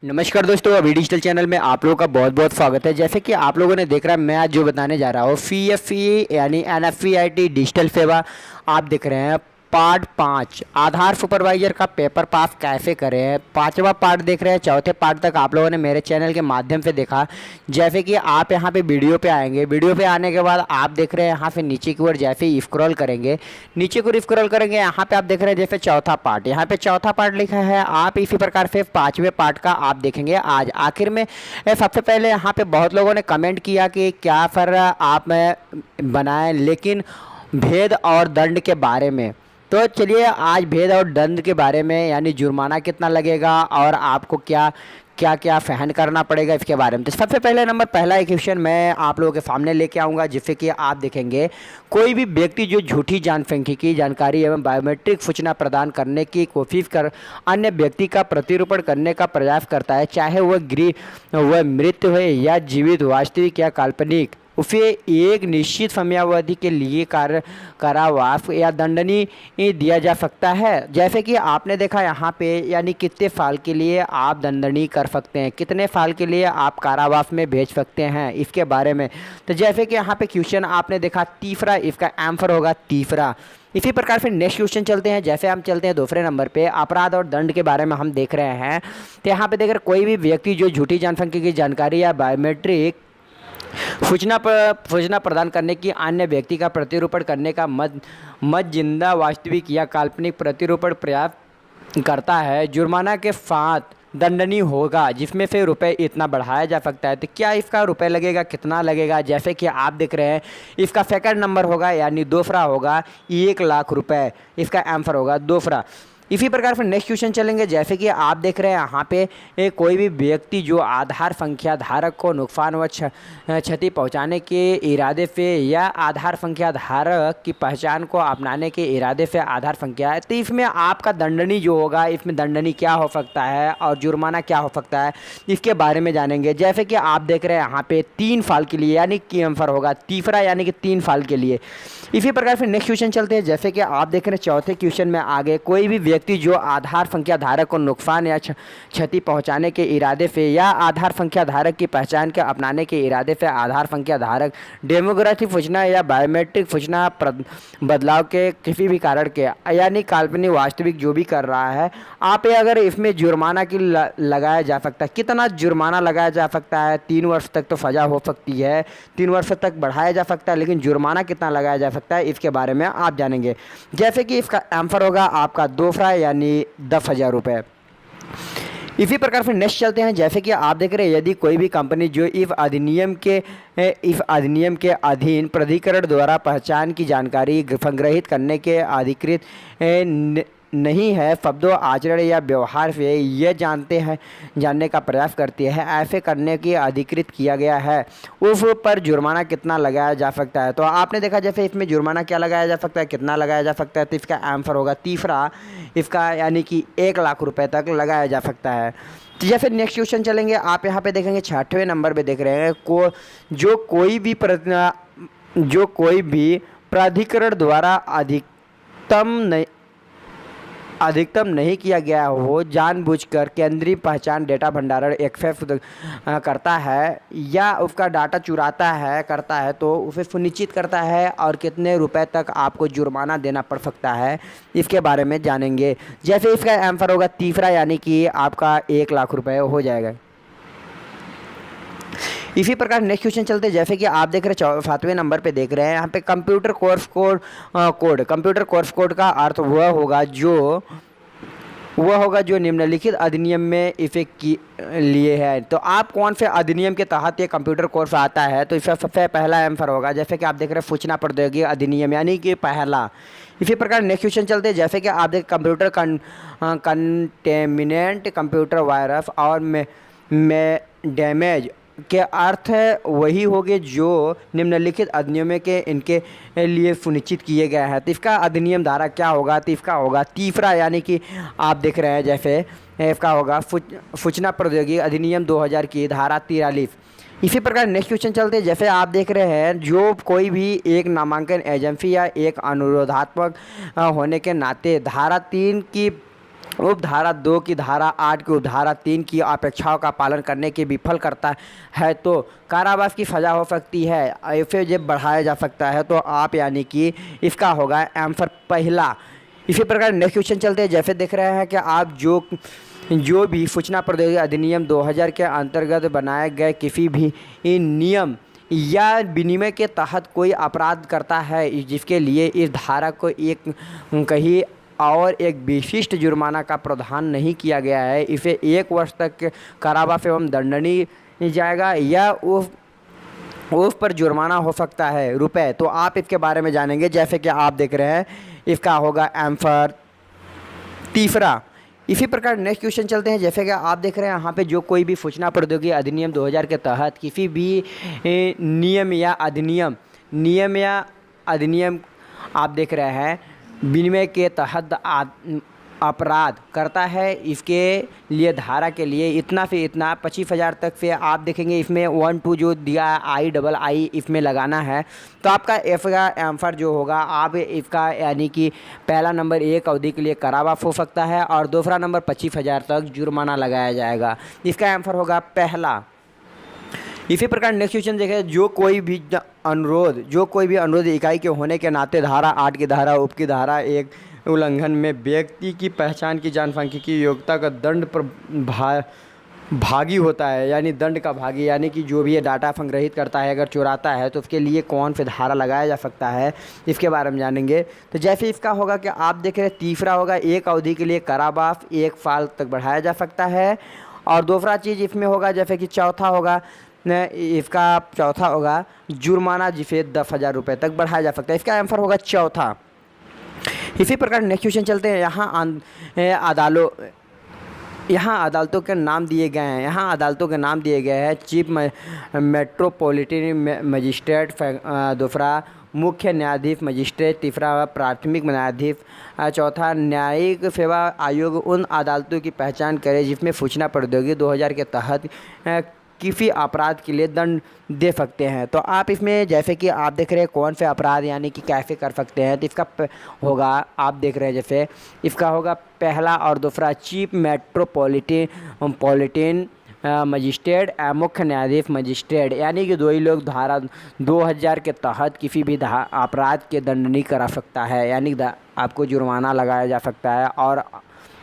नमस्कार दोस्तों, अभी डिजिटल चैनल में आप लोगों का बहुत बहुत स्वागत है। जैसे कि आप लोगों ने देख रहा है, मैं आज जो बताने जा रहा हूँ पीएफई यानी एनएफईआईटी डिजिटल सेवा आप देख रहे हैं। पार्ट 5 आधार सुपरवाइजर का पेपर पास कैसे करें, पांचवा पार्ट देख रहे हैं। चौथे पार्ट तक आप लोगों ने मेरे चैनल के माध्यम से देखा। जैसे कि आप यहाँ पे वीडियो पे आएंगे, वीडियो पे आने के बाद आप देख रहे हैं यहाँ से नीचे की ओर जैसे ही स्क्रॉल करेंगे, नीचे को स्क्रॉल करेंगे, यहाँ पे आप देख रहे हैं जैसे चौथा पार्ट, यहाँ पे चौथा पार्ट लिखा है। आप इसी प्रकार से पांचवें पार्ट का आप देखेंगे आज आखिर में। सबसे पहले यहाँ पे बहुत लोगों ने कमेंट किया कि क्या फिर आप बनाएं, लेकिन भेद और दंड के बारे में। तो चलिए आज भेद और दंड के बारे में, यानी जुर्माना कितना लगेगा और आपको क्या क्या क्या सहन करना पड़ेगा इसके बारे में। तो सबसे पहले पहला एक क्वेश्चन मैं आप लोगों के सामने लेके आऊँगा, जिससे कि आप देखेंगे कोई भी व्यक्ति जो झूठी जनसांख्यिकीय जानकारी एवं बायोमेट्रिक सूचना प्रदान करने की कोशिश कर अन्य व्यक्ति का प्रतिरूपण करने का प्रयास करता है, चाहे वह मृत हो या जीवित, वास्तविक या काल्पनिक, उसे एक निश्चित समयावधि के लिए कारावास या दंडनीय दिया जा सकता है। जैसे कि आपने देखा यहाँ पे, यानी कितने साल के लिए आप दंडनीय कर सकते हैं, कितने साल के लिए आप कारावास में भेज सकते हैं, इसके बारे में। तो जैसे कि यहाँ पे क्वेश्चन आपने देखा तीसरा, इसका आंसर होगा तीसरा। इसी प्रकार से नेक्स्ट क्वेश्चन चलते हैं। जैसे हम चलते हैं दूसरे नंबर पे, अपराध और दंड के बारे में हम देख रहे हैं। तो यहाँ पे देख रहे कोई भी व्यक्ति जो झूठी जनसांख्यिकीय जानकारी या बायोमेट्रिक सूचना प्रदान करने की अन्य व्यक्ति का प्रतिरूपण करने का मत जिंदा, वास्तविक या काल्पनिक प्रतिरूपण प्रयास करता है, जुर्माना के साथ दंडनीय होगा, जिसमें से रुपए इतना बढ़ाया जा सकता है। तो क्या इसका रुपए लगेगा, कितना लगेगा? जैसे कि आप देख रहे हैं इसका सेकंड नंबर होगा, यानी दूसरा होगा 1,00,000 रुपए, इसका आंसर होगा दूसरा। इसी प्रकार फिर नेक्स्ट क्वेश्चन चलेंगे। जैसे कि आप देख रहे हैं यहाँ पे कोई भी व्यक्ति जो आधार संख्या धारक को नुकसान व क्षति पहुँचाने के इरादे से या आधार संख्या धारक की पहचान को अपनाने के इरादे से आधार संख्या है, तो इसमें आपका दंडनीय जो होगा, इसमें दंडनीय क्या हो सकता है और जुर्माना क्या हो सकता है, इसके बारे में जानेंगे। जैसे कि आप देख रहे हैं यहाँ पे 3 साल के लिए, यानी कि आंसर होगा तीसरा, यानी कि 3 साल के लिए। इसी प्रकार फिर नेक्स्ट क्वेश्चन चलते हैं। जैसे कि आप देख रहे हैं चौथे क्वेश्चन में आगे, कोई भी व्यक्ति जो आधार संख्या धारक को नुकसान या क्षति पहुंचाने के इरादे से या आधार संख्या धारक की पहचान के अपनाने के इरादे से आधार संख्या धारक डेमोग्राफिक सूचना या बायोमेट्रिक सूचना बदलाव के किसी भी कारण के, यानी काल्पनिक वास्तविक जो भी कर रहा है, आप अगर इसमें जुर्माना की लगाया जा सकता है। कितना जुर्माना लगाया जा सकता है? 3 वर्ष तक तो सजा हो सकती है, 3 वर्ष तक बढ़ाया जा सकता है, लेकिन जुर्माना कितना लगाया जा सकता है इसके बारे में आप जानेंगे। जैसे कि इसका आंसर होगा आपका दूसरा, यानी 10,000 रुपये। इसी प्रकार फिर नेक्स्ट चलते हैं। जैसे कि आप देख रहे हैं यदि कोई भी कंपनी जो इस अधिनियम के अधीन प्राधिकरण द्वारा पहचान की जानकारी संग्रहित करने के अधिकृत नहीं है, शब्दों, आचरण या व्यवहार से यह जानने का प्रयास करती है, ऐसे करने की अधिकृत किया गया है, उस पर जुर्माना कितना लगाया जा सकता है। तो आपने देखा जैसे इसमें जुर्माना क्या लगाया जा सकता है, कितना लगाया जा सकता है, तो इसका आंसर होगा तीसरा, इसका यानी कि 1,00,000 रुपये तक लगाया जा सकता है। तो जैसे नेक्स्ट क्वेश्चन चलेंगे, आप यहाँ पे देखेंगे 6वें नंबर पे देख रहे हैं जो कोई भी प्राधिकरण द्वारा अधिकतम नहीं किया गया हो, जानबूझकर केंद्रीय पहचान डेटा भंडारण एक्सेस करता है या उसका डाटा चुराता करता है, तो उसे सुनिश्चित करता है और कितने रुपए तक आपको जुर्माना देना पड़ सकता है, इसके बारे में जानेंगे। जैसे इसका आंसर होगा तीसरा, यानी कि आपका 1,00,000 रुपये हो जाएगा। इसी प्रकार नेक्स्ट क्वेश्चन चलते हैं। जैसे कि आप देख रहे हैं 7वें नंबर पे देख रहे हैं यहाँ पे कंप्यूटर कोर्स कोड का अर्थ वह होगा जो निम्नलिखित अधिनियम में इसे लिए है। तो आप कौन से अधिनियम के तहत ये कंप्यूटर कोर्स आता है, तो इसका सबसे पहला आंसर होगा, जैसे कि आप देख रहे हैं सूचना प्रौद्योगिकी अधिनियम, यानी कि पहला। इसी प्रकार नेक्स्ट क्वेश्चन चलते हैं। जैसे कि आप देख कंप्यूटर कंटेमिनेंट, कंप्यूटर वायरस और में डैमेज के अर्थ वही होंगे जो निम्नलिखित अधिनियम के इनके लिए सुनिश्चित किए गए हैं। तो इसका अधिनियम धारा क्या होगा, तो इसका होगा तीसरा, यानी कि आप देख रहे हैं जैसे इसका होगा सूचना प्रौद्योगिकी अधिनियम 2000 की धारा 43। इसी प्रकार नेक्स्ट क्वेश्चन चलते हैं। जैसे आप देख रहे हैं जो कोई भी एक नामांकन एजेंसी या एक अनुरोधात्मक होने के नाते धारा 3 की उपधारा 2 की धारा 8 की उपधारा 3 की अपेक्षाओं का पालन करने के विफल करता है तो कारावास की सज़ा हो सकती है। इसे जब बढ़ाया जा सकता है तो आप यानी कि इसका होगा आंसर पहला। इसी प्रकार नेक्स्ट क्वेश्चन चलते हैं। जैसे देख रहे हैं कि आप जो भी सूचना प्रौद्योगिकी अधिनियम 2000 के अंतर्गत बनाए गए किसी भी नियम या विनिमय के तहत कोई अपराध करता है जिसके लिए इस धारा को एक कहीं और एक विशिष्ट जुर्माना का प्रावधान नहीं किया गया है, इसे 1 वर्ष तक कारावास एवं दंडनीय जाएगा या उस पर जुर्माना हो सकता है रुपए। तो आप इसके बारे में जानेंगे। जैसे कि आप देख रहे हैं इसका होगा आंसर तीसरा। इसी प्रकार नेक्स्ट क्वेश्चन चलते हैं। जैसे कि आप देख रहे हैं यहाँ पे जो कोई भी सूचना प्रौद्योगिकी अधिनियम 2000 के तहत किसी भी नियम या अधिनियम आप देख रहे हैं विनिमय के तहत अपराध करता है, इसके लिए धारा के लिए इतना से इतना 25,000 तक से आप देखेंगे इसमें 1 2 जो दिया है II इसमें लगाना है। तो आपका एफ का आंसर जो होगा आप इसका यानी कि पहला नंबर 1 अवधि के लिए कारावास हो सकता है और दूसरा नंबर 25,000 तक जुर्माना लगाया जाएगा। इसका आंसर होगा पहला। इसी प्रकार नेक्स्ट क्वेश्चन देखें। जो कोई भी अनुरोध इकाई के होने के नाते धारा 8 की धारा उप की धारा 1 उल्लंघन में व्यक्ति की पहचान की जानफांकी की योग्यता का दंड पर भागी होता है, यानी दंड का भागी, यानी कि जो भी ये डाटा संग्रहित करता है अगर चुराता है तो उसके लिए कौन सी धारा लगाया जा सकता है, इसके बारे में जानेंगे। तो जैसे इसका होगा कि आप देख रहे हैं तीसरा होगा 1 अवधि के लिए कारावास 1 साल तक बढ़ाया जा सकता है। और दूसरा चीज़ इसमें होगा जैसे कि चौथा होगा इसका चौथा होगा जुर्माना जिसे 10,000 रुपये तक बढ़ाया जा सकता है। इसका आंसर होगा चौथा। इसी प्रकार नेक्स्ट क्वेश्चन चलते हैं। यहाँ अदालतों के नाम दिए गए हैं। यहाँ अदालतों के नाम दिए गए हैं चीफ मेट्रोपॉलिटन मजिस्ट्रेट, दूसरा मुख्य न्यायाधीश मजिस्ट्रेट, तीसरा प्राथमिक न्यायाधीश, चौथा न्यायिक सेवा आयोग उन अदालतों की पहचान करे जिसमें सूचना प्रौद्योगिकी 2000 के तहत किसी अपराध के लिए दंड दे सकते हैं। तो आप इसमें जैसे कि आप देख रहे हैं कौन से अपराध यानी कि कैसे कर सकते हैं, तो इसका होगा आप देख रहे हैं जैसे इसका होगा पहला और दूसरा चीफ मेट्रोपॉलिटन मजिस्ट्रेट, मुख्य न्यायाधीश मजिस्ट्रेट, यानी कि दो ही लोग धारा 2000 के तहत किसी भी अपराध के दंड नहीं करा सकता है, यानी आपको जुर्माना लगाया जा सकता है और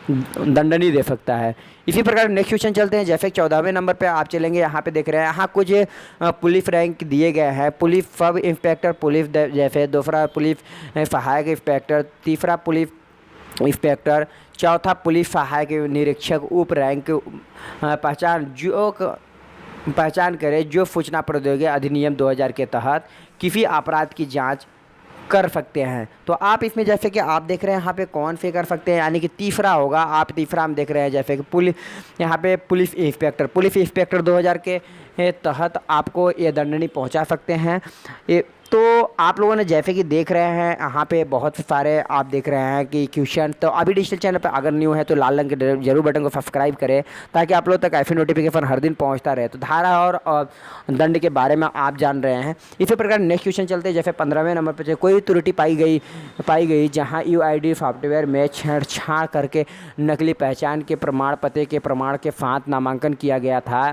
दंड नहीं दे सकता है। इसी प्रकार नेक्स्ट क्वेश्चन चलते हैं। जैसे 14वें नंबर पे आप चलेंगे। यहाँ पे देख रहे हैं यहाँ कुछ पुलिस रैंक दिए गए हैं। पुलिस सब इंस्पेक्टर पुलिस, जैसे दूसरा पुलिस सहायक इंस्पेक्टर, तीसरा पुलिस इंस्पेक्टर, चौथा पुलिस सहायक निरीक्षक, उप रैंक पहचान करे जो सूचना प्रौद्योगिकी अधिनियम 2000 के तहत किसी अपराध की जांच कर सकते हैं। तो आप इसमें जैसे कि आप देख रहे हैं यहाँ पे कौन से कर सकते हैं, यानी कि तीसरा होगा। आप तीसरा हम देख रहे हैं जैसे कि यहाँ पे पुलिस इंस्पेक्टर 2000 के तहत आपको ये दंडनी पहुँचा सकते हैं। तो आप लोगों ने जैसे कि देख रहे हैं यहाँ पे बहुत सारे आप देख रहे हैं कि क्वेश्चन। तो अभी डिजिटल चैनल पर अगर न्यू है तो लाल रंग के जरूर बटन को सब्सक्राइब करें ताकि आप लोग तक ऐसे नोटिफिकेशन हर दिन पहुँचता रहे। तो धारा और दंड के बारे में आप जान रहे हैं। इसी प्रकार नेक्स्ट क्वेश्चन चलते हैं। जैसे 15वें नंबर पर कोई त्रुटि पाई गई जहाँ UID सॉफ्टवेयर में छेड़छाड़ करके नकली पहचान के प्रमाण पते के प्रमाण के साथ नामांकन किया गया था।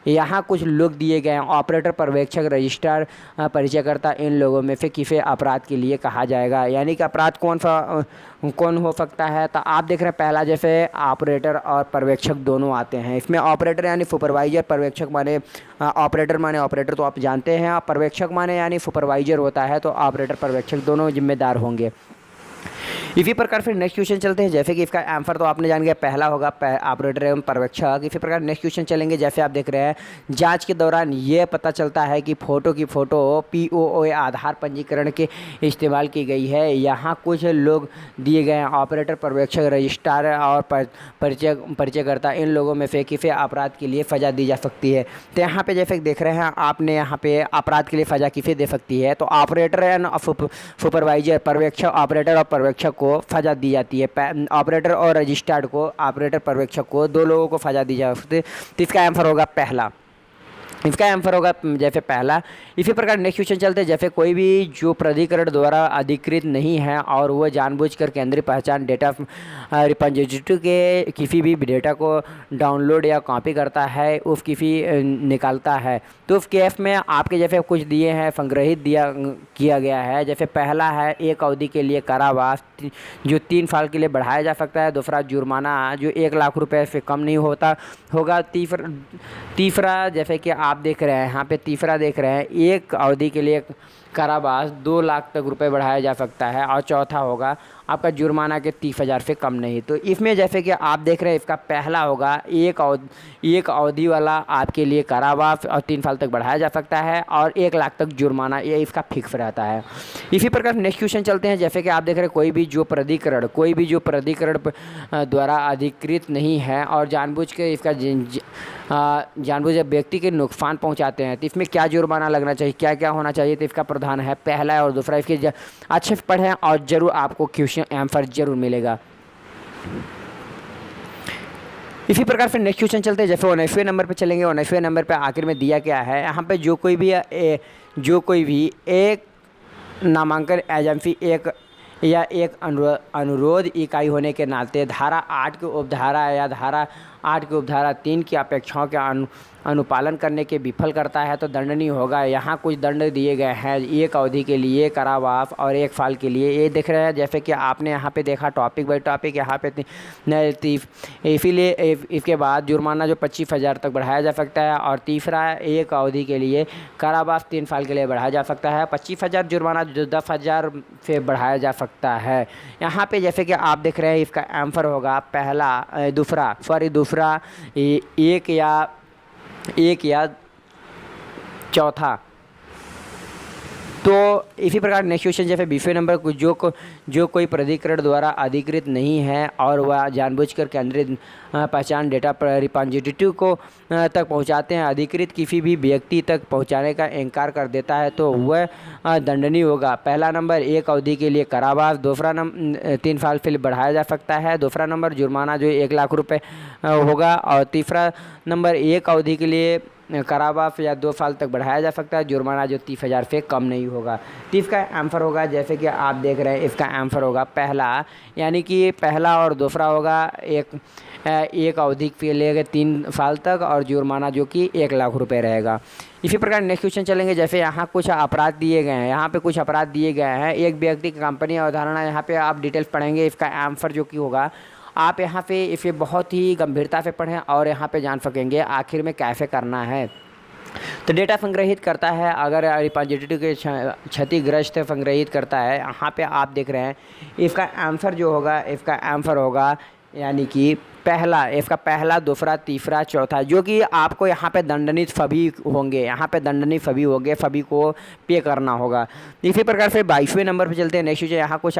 यहाँ कुछ लोग दिए गए हैं ऑपरेटर, पर्यवेक्षक, रजिस्ट्रार, परिचयकर्ता। इन लोगों में से किसे अपराध के लिए कहा जाएगा, यानी कि अपराध कौन हो सकता है। तो आप देख रहे हैं पहला जैसे ऑपरेटर और पर्यवेक्षक दोनों आते हैं। इसमें ऑपरेटर यानी सुपरवाइजर, पर्यवेक्षक माने ऑपरेटर तो आप जानते हैं, पर्यवेक्षक माने यानी सुपरवाइजर होता है। तो ऑपरेटर पर्यवेक्षक दोनों जिम्मेदार होंगे। इसी प्रकार फिर नेक्स्ट क्वेश्चन चलते हैं। जैसे कि इसका आंसर तो आपने जान गया पहला होगा ऑपरेटर एवं पर्यवेक्षक। इसी प्रकार नेक्स्ट क्वेश्चन चलेंगे। जैसे आप देख रहे हैं जांच के दौरान ये पता चलता है कि फ़ोटो POA आधार पंजीकरण के इस्तेमाल की गई है। यहाँ कुछ लोग दिए गए हैं ऑपरेटर, पर्यवेक्षक, रजिस्ट्रार और परिचयकर्ता। इन लोगों में से किसी अपराध के लिए सज़ा दी जा सकती है। तो यहाँ पे जैसे देख रहे हैं आपने यहाँ पे अपराध के लिए सज़ा किसे दे सकती है, तो ऑपरेटर एंड सुपरवाइजर, पर्यवेक्षक, ऑपरेटर और पर्यवेक्षक को सजा दी जाती है। ऑपरेटर और रजिस्ट्रार्ड को, ऑपरेटर पर्यवेक्षक को, दो लोगों को सजा दी जा सकती है। तो इसका आंसर होगा पहला। इसका आंसर होगा जैसे पहला। इसी प्रकार नेक्स्ट क्वेश्चन चलते हैं। जैसे कोई भी जो प्राधिकरण द्वारा अधिकृत नहीं है और वह जानबूझकर केंद्रीय पहचान डेटा रिपॉजिटरी के किसी भी डेटा को डाउनलोड या कॉपी करता है, उस किसी निकालता है, तो उस केस में आपके जैसे कुछ दिए हैं संग्रहित किया गया है। जैसे पहला है एक अवधि के लिए कारावास जो 3 साल के लिए बढ़ाया जा सकता है। दूसरा जुर्माना जो 1 लाख रुपए से कम नहीं होगा। तीसरा जैसे कि आप देख रहे हैं यहाँ पे, तीसरा देख रहे हैं एक अवधि के लिए कारावास 2 लाख तक रुपए बढ़ाया जा सकता है। और चौथा होगा आपका जुर्माना के 30,000 से कम नहीं। तो इसमें जैसे कि आप देख रहे हैं इसका पहला होगा एक अवधि वाला आपके लिए कारावास और 3 साल तक बढ़ाया जा सकता है और 1 लाख तक जुर्माना, ये इसका फिक्स रहता है। इसी प्रकार नेक्स्ट क्वेश्चन चलते हैं। जैसे कि आप देख रहे हैं कोई भी जो प्राधिकरण द्वारा अधिकृत नहीं है और जानबूझ के इसका जानबूझ व्यक्ति के नुकसान पहुंचाते हैं, तो इसमें क्या जुर्माना लगना चाहिए, क्या क्या होना चाहिए, तो इसका प्रधान है पहला और दूसरा। इसके अच्छे से पढ़ें और जरूर आपको क्वेश्चन आंसर जरूर मिलेगा। इसी प्रकार फिर नेक्स्ट क्वेश्चन चलते हैं। जैसे 19वें नंबर पे चलेंगे। 19वें नंबर पे आखिर में दिया क्या है, यहाँ पे जो कोई भी एक नामांकन एजेंसी एक अनुरोध इकाई होने के नाते धारा 8 की उपधारा या धारा 8 की उपधारा 3 की अपेक्षाओं के अनुपालन करने के विफल करता है तो दंडनीय होगा। यहाँ कुछ दंड दिए गए हैं, एक अवधि के लिए कारावास और 1 साल के लिए। ये देख रहे हैं जैसे कि आपने यहाँ पे देखा टॉपिक बाई टॉपिक यहाँ पे इसीलिए इसके बाद जुर्माना जो 25,000 तक बढ़ाया जा सकता है और तीसरा एक अवधि के लिए कारावास 3 साल के लिए बढ़ाया जा सकता है। 25,000 जुर्माना 10,000 से बढ़ाया जा सकता है। यहाँ पे जैसे कि आप देख रहे हैं इसका आंसर होगा दूसरा एक या चौथा। तो इसी प्रकार नेक्स्ट क्वेश्चन जैसे 20वें नंबर को जो कोई प्राधिकरण द्वारा अधिकृत नहीं है और वह जानबूझकर केंद्रीय पहचान डेटा रिपॉजिटरी को तक पहुंचाते हैं, अधिकृत किसी भी व्यक्ति तक पहुंचाने का इनकार कर देता है तो वह दंडनीय होगा। पहला नंबर एक अवधि के लिए कारावास, दूसरा नंबर 3 साल के लिए बढ़ाया जा सकता है, दूसरा नंबर जुर्माना जो 1 लाख रुपए होगा और तीसरा नंबर एक अवधि के लिए कारावास या 2 साल तक बढ़ाया जा सकता है, जुर्माना जो 30,000 से कम नहीं होगा। तो इसका आंसर होगा जैसे कि आप देख रहे हैं इसका आंसर होगा पहला, यानी कि पहला और दूसरा होगा एक अवधि के लिए 3 साल तक और जुर्माना जो कि 1 लाख रुपए रहेगा। इसी प्रकार नेक्स्ट क्वेश्चन चलेंगे। जैसे यहाँ कुछ अपराध दिए गए हैं, यहाँ पे कुछ अपराध दिए गए हैं। एक व्यक्ति की कंपनी अवधारणा, यहाँ पे आप डिटेल्स पढ़ेंगे। इसका आंसर जो कि होगा आप यहाँ पे इसे बहुत ही गंभीरता से पढ़ें और यहाँ पे जान सकेंगे आखिर में कैसे करना है। तो डेटा संग्रहित करता है, अगर रिपॉजिटरी के क्षतिग्रस्त संग्रहित करता है। यहाँ पे आप देख रहे हैं इसका आंसर जो होगा, इसका आंसर होगा यानी कि पहला, इसका पहला, दूसरा, तीसरा, चौथा, जो कि आपको यहाँ पे दंडनीय सभी होंगे, यहाँ पे दंडनीय सभी होंगे, सभी को पे करना होगा। इसी प्रकार से 22वें नंबर पे चलते हैं। नेक्स्ट जो यहाँ कुछ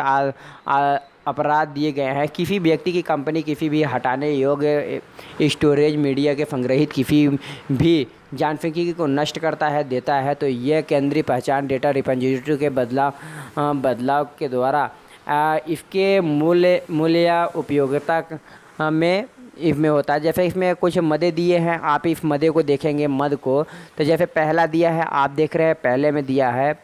अपराध दिए गए हैं। किसी व्यक्ति की कंपनी किसी भी हटाने योग्य स्टोरेज मीडिया के संग्रहित किसी भी जानकारी को नष्ट करता है, देता है, तो यह केंद्रीय पहचान डेटा रिपॉजिटरी के बदलाव के द्वारा इसके मूल्य उपयोगिता में इसमें होता है। जैसे इसमें कुछ मदे दिए हैं, आप इस मदे को देखेंगे मद को। तो जैसे पहला दिया है, आप देख रहे हैं पहले में दिया है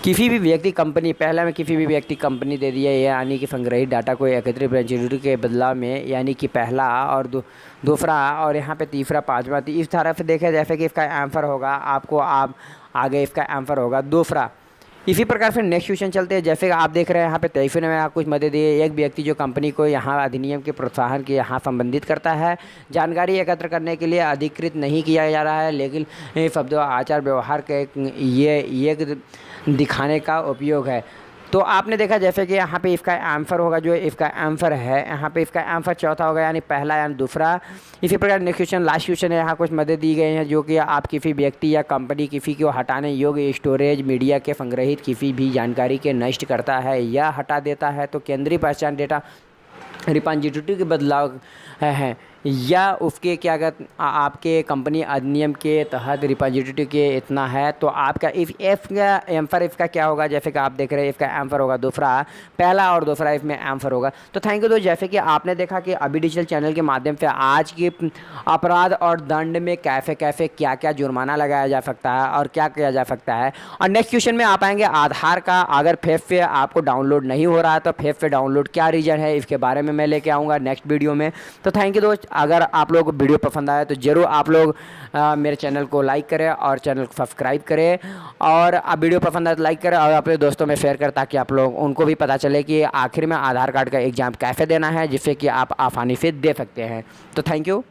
किसी भी व्यक्ति कंपनी, पहला में किसी भी व्यक्ति कंपनी दे दिया, यानी कि संग्रहित डाटा को एकत्रित रिपॉजिटरी के बदलाव में, यानी कि पहला और दूसरा और यहाँ पे तीसरा, पांचवा। तो इस तरह से देखें जैसे कि इसका आंसर होगा आपको आप आगे इसका आंसर होगा दूसरा। इसी प्रकार से नेक्स्ट क्वेश्चन चलते हैं। जैसे आप देख रहे हैं यहाँ पे 23वें में कुछ मदद दिए। एक व्यक्ति जो कंपनी को यहाँ अधिनियम के प्रोत्साहन के यहाँ संबंधित करता है, जानकारी एकत्र करने के लिए अधिकृत नहीं किया जा रहा है, लेकिन शब्दों आचार व्यवहार के ये दिखाने का उपयोग है। तो आपने देखा जैसे कि यहाँ पे इसका आंसर होगा, जो इसका आंसर है यहाँ पे इसका आंसर चौथा होगा, यानी पहला यानी दूसरा। इसी प्रकार नेक्स्ट क्वेश्चन, लास्ट क्वेश्चन है। यहाँ कुछ मदद दी गई हैं जो कि आप किसी व्यक्ति या कंपनी किसी को हटाने योग्य स्टोरेज मीडिया के संग्रहित किसी भी जानकारी के नष्ट करता है या हटा देता है, तो केंद्रीय पहचान डेटा रिपॉजिटरी के हैं या उसके क्या कहते आपके कंपनी अधिनियम के तहत रिपोजिटरी के इतना है, तो आपका इफ़ एफ का एम्फर इफ़ का क्या होगा, जैसे कि आप देख रहे हैं इफ़ का एम्फर होगा दूसरा, पहला और दूसरा इफ़ में एम्फर होगा। तो थैंक यू। तो जैसे कि आपने देखा कि अभी डिजिटल चैनल के माध्यम से आज की अपराध और दंड में कैसे कैसे क्या क्या जुर्माना लगाया जा सकता है और क्या किया जा सकता है। और नेक्स्ट क्वेश्चन में आप आएंगे आधार का अगर फेस से आपको डाउनलोड नहीं हो रहा है तो फेस से डाउनलोड क्या रीज़न है, इसके बारे में मैं लेके आऊँगा नेक्स्ट वीडियो में। तो थैंक यू दोस्त। अगर आप लोग वीडियो पसंद आया तो ज़रूर आप लोग मेरे चैनल को लाइक करें और चैनल को सब्सक्राइब करें, और आप वीडियो पसंद आए तो लाइक करें और अपने दोस्तों में शेयर करें ताकि आप लोग उनको भी पता चले कि आखिर में आधार कार्ड का एग्ज़ाम कैसे देना है जिससे कि आप आसानी से दे सकते हैं। तो थैंक यू।